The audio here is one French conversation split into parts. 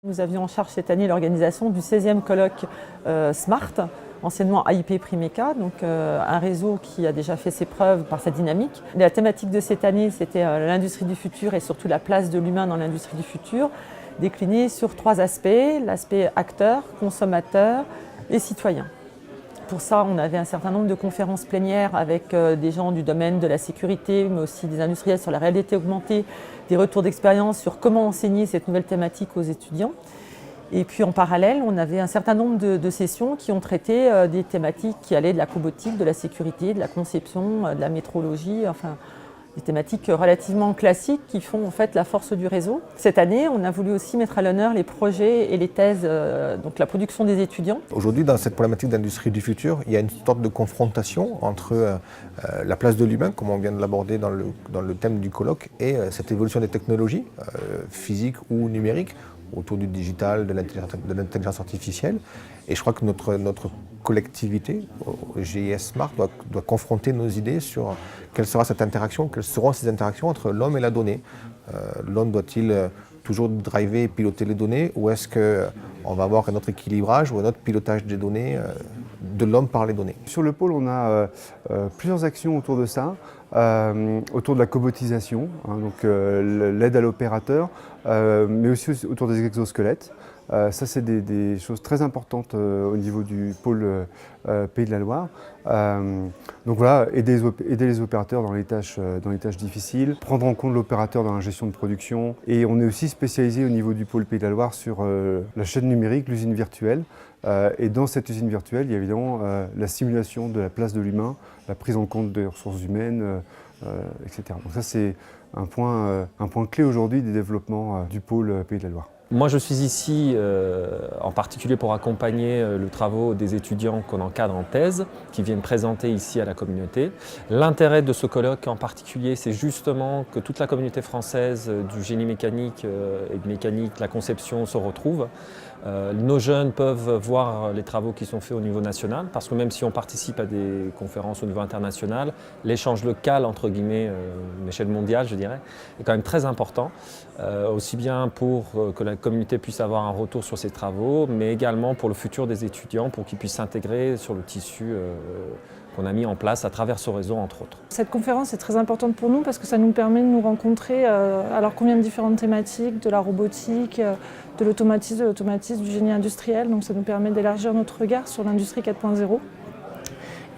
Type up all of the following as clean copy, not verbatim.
Nous avions en charge cette année l'organisation du 16e colloque Smart, anciennement AIP Primeca, donc un réseau qui a déjà fait ses preuves par sa dynamique. La thématique de cette année, c'était l'industrie du futur et surtout la place de l'humain dans l'industrie du futur, déclinée sur 3 aspects, l'aspect acteur, consommateur et citoyen. Pour ça, on avait un certain nombre de conférences plénières avec des gens du domaine de la sécurité, mais aussi des industriels sur la réalité augmentée, des retours d'expérience sur comment enseigner cette nouvelle thématique aux étudiants. Et puis en parallèle, on avait un certain nombre de sessions qui ont traité des thématiques qui allaient de la cobotique, de la sécurité, de la conception, de la métrologie, enfin des thématiques relativement classiques qui font en fait la force du réseau. Cette année, on a voulu aussi mettre à l'honneur les projets et les thèses, donc la production des étudiants. Aujourd'hui, dans cette problématique d'industrie du futur, il y a une sorte de confrontation entre la place de l'humain, comme on vient de l'aborder dans le thème du colloque, et cette évolution des technologies, physiques ou numériques, autour du digital, de l'intelligence artificielle. Et je crois que notre collectivité, GIS Smart, doit confronter nos idées sur quelle sera cette interaction, quelles seront ces interactions entre l'homme et la donnée. L'homme doit-il toujours driver et piloter les données, ou est-ce qu'on va avoir un autre équilibrage ou un autre pilotage des données de l'homme par les données? Sur le pôle, on a plusieurs actions autour de ça, autour de la cobotisation, donc l'aide à l'opérateur, mais aussi autour des exosquelettes. Ça, c'est des choses très importantes au niveau du pôle Pays de la Loire. Donc voilà, aider les opérateurs dans les tâches difficiles, prendre en compte l'opérateur dans la gestion de production. Et on est aussi spécialisé au niveau du pôle Pays de la Loire sur la chaîne numérique, l'usine virtuelle. Et dans cette usine virtuelle, il y a évidemment la simulation de la place de l'humain, la prise en compte des ressources humaines, etc. Donc ça, c'est un point clé aujourd'hui des développements du pôle Pays de la Loire. Moi, je suis ici en particulier pour accompagner les travaux des étudiants qu'on encadre en thèse, qui viennent présenter ici à la communauté. L'intérêt de ce colloque en particulier, c'est justement que toute la communauté française du génie mécanique et de mécanique, la conception se retrouve. Nos jeunes peuvent voir les travaux qui sont faits au niveau national, parce que même si on participe à des conférences au niveau international, l'échange local, entre guillemets, une échelle mondiale, je dirais, est quand même très important, aussi bien pour que la communauté puisse avoir un retour sur ces travaux, mais également pour le futur des étudiants, pour qu'ils puissent s'intégrer sur le tissu qu'on a mis en place à travers ce réseau, entre autres. Cette conférence est très importante pour nous parce que ça nous permet de nous rencontrer alors qu'on vient de différentes thématiques, de la robotique, de l'automatisme, du génie industriel. Donc ça nous permet d'élargir notre regard sur l'industrie 4.0.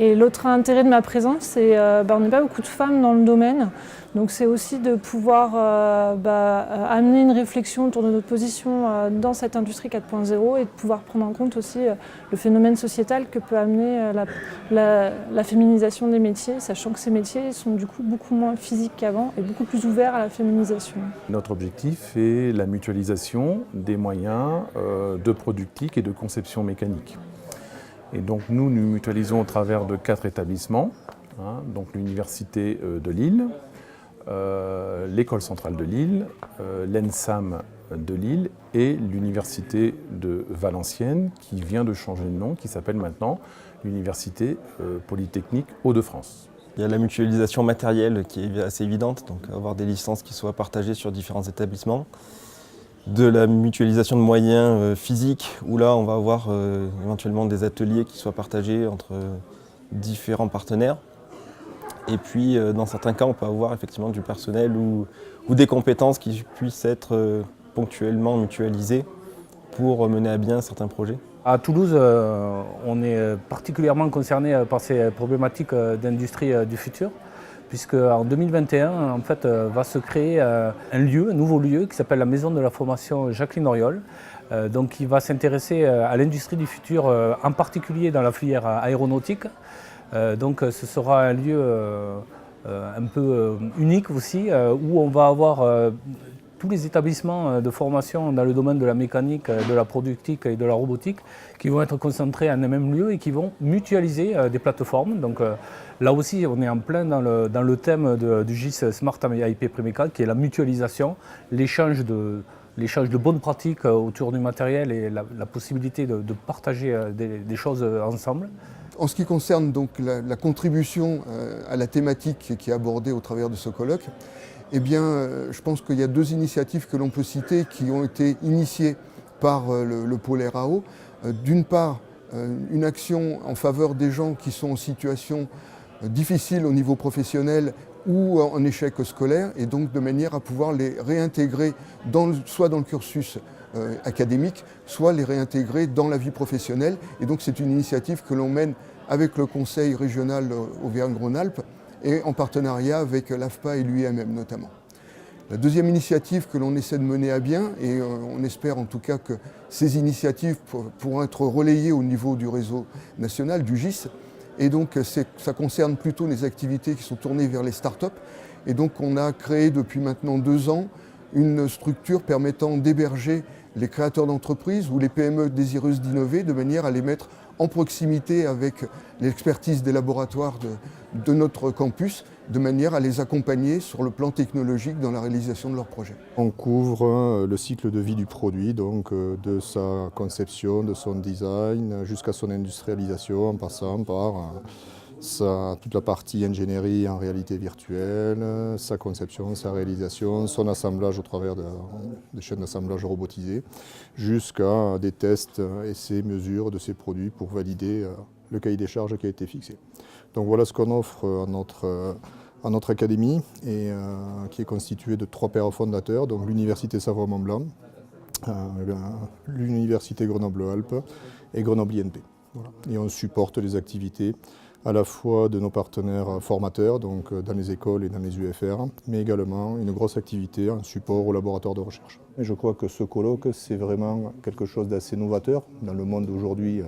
Et l'autre intérêt de ma présence, c'est on n'est pas beaucoup de femmes dans le domaine. Donc c'est aussi de pouvoir amener une réflexion autour de notre position dans cette industrie 4.0 et de pouvoir prendre en compte aussi le phénomène sociétal que peut amener la féminisation des métiers, sachant que ces métiers sont du coup beaucoup moins physiques qu'avant et beaucoup plus ouverts à la féminisation. Notre objectif est la mutualisation des moyens de productique et de conception mécanique. Et donc nous mutualisons au travers de 4 établissements, donc l'Université de Lille, l'École centrale de Lille, l'ENSAM de Lille et l'Université de Valenciennes qui vient de changer de nom, qui s'appelle maintenant l'Université Polytechnique Hauts-de-France. Il y a la mutualisation matérielle qui est assez évidente, donc avoir des licences qui soient partagées sur différents établissements. De la mutualisation de moyens physiques, où là on va avoir éventuellement des ateliers qui soient partagés entre différents partenaires. Et puis dans certains cas on peut avoir effectivement du personnel ou des compétences qui puissent être ponctuellement mutualisées pour mener à bien certains projets. À Toulouse, on est particulièrement concerné par ces problématiques d'industrie du futur, puisque en 2021, en fait, va se créer un nouveau lieu qui s'appelle la Maison de la formation Jacqueline Auriol, donc qui va s'intéresser à l'industrie du futur, en particulier dans la filière aéronautique. Donc ce sera un lieu un peu unique aussi, où on va avoir tous les établissements de formation dans le domaine de la mécanique, de la productique et de la robotique qui vont être concentrés en un même lieu et qui vont mutualiser des plateformes. Donc là aussi, on est en plein dans le thème du GIS Smart AIP Primeca, qui est la mutualisation, l'échange de bonnes pratiques autour du matériel et la possibilité de partager des choses ensemble. En ce qui concerne donc la contribution à la thématique qui est abordée au travers de ce colloque, eh bien, je pense qu'il y a 2 initiatives que l'on peut citer qui ont été initiées par le pôle RAO. D'une part, une action en faveur des gens qui sont en situation difficile au niveau professionnel ou en échec scolaire, et donc de manière à pouvoir les réintégrer soit dans le cursus académique, soit les réintégrer dans la vie professionnelle. Et donc c'est une initiative que l'on mène avec le Conseil régional Auvergne-Rhône-Alpes et en partenariat avec l'AFPA et l'UIMM notamment. La deuxième initiative que l'on essaie de mener à bien, et on espère en tout cas que ces initiatives pourront être relayées au niveau du réseau national, du GIS, et donc ça concerne plutôt les activités qui sont tournées vers les startups. Et donc on a créé depuis maintenant 2 ans une structure permettant d'héberger les créateurs d'entreprises ou les PME désireuses d'innover de manière à les mettre en proximité avec l'expertise des laboratoires de notre campus, de manière à les accompagner sur le plan technologique dans la réalisation de leurs projets. On couvre le cycle de vie du produit, donc de sa conception, de son design, jusqu'à son industrialisation, en passant par toute la partie ingénierie en réalité virtuelle, sa conception, sa réalisation, son assemblage au travers des chaînes d'assemblage robotisées, jusqu'à des tests, essais, mesures de ces produits pour valider le cahier des charges qui a été fixé. Donc voilà ce qu'on offre à notre académie, et qui est constituée de 3 pairs fondateurs, donc l'Université Savoie-Mont-Blanc, l'Université Grenoble-Alpes et Grenoble-INP. Voilà. Et on supporte les activités à la fois de nos partenaires formateurs, donc dans les écoles et dans les UFR, mais également une grosse activité en support aux laboratoires de recherche. Et je crois que ce colloque, c'est vraiment quelque chose d'assez novateur dans le monde d'aujourd'hui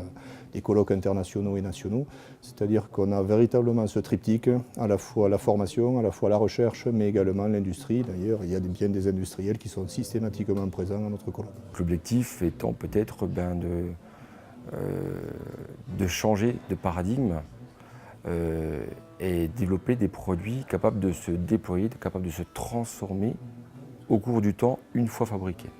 des colloques internationaux et nationaux. C'est-à-dire qu'on a véritablement ce triptyque, à la fois la formation, à la fois la recherche, mais également l'industrie. D'ailleurs, il y a bien des industriels qui sont systématiquement présents à notre colloque. L'objectif étant peut-être de changer de paradigme et développer des produits capables de se déployer, capables de se transformer au cours du temps une fois fabriqués.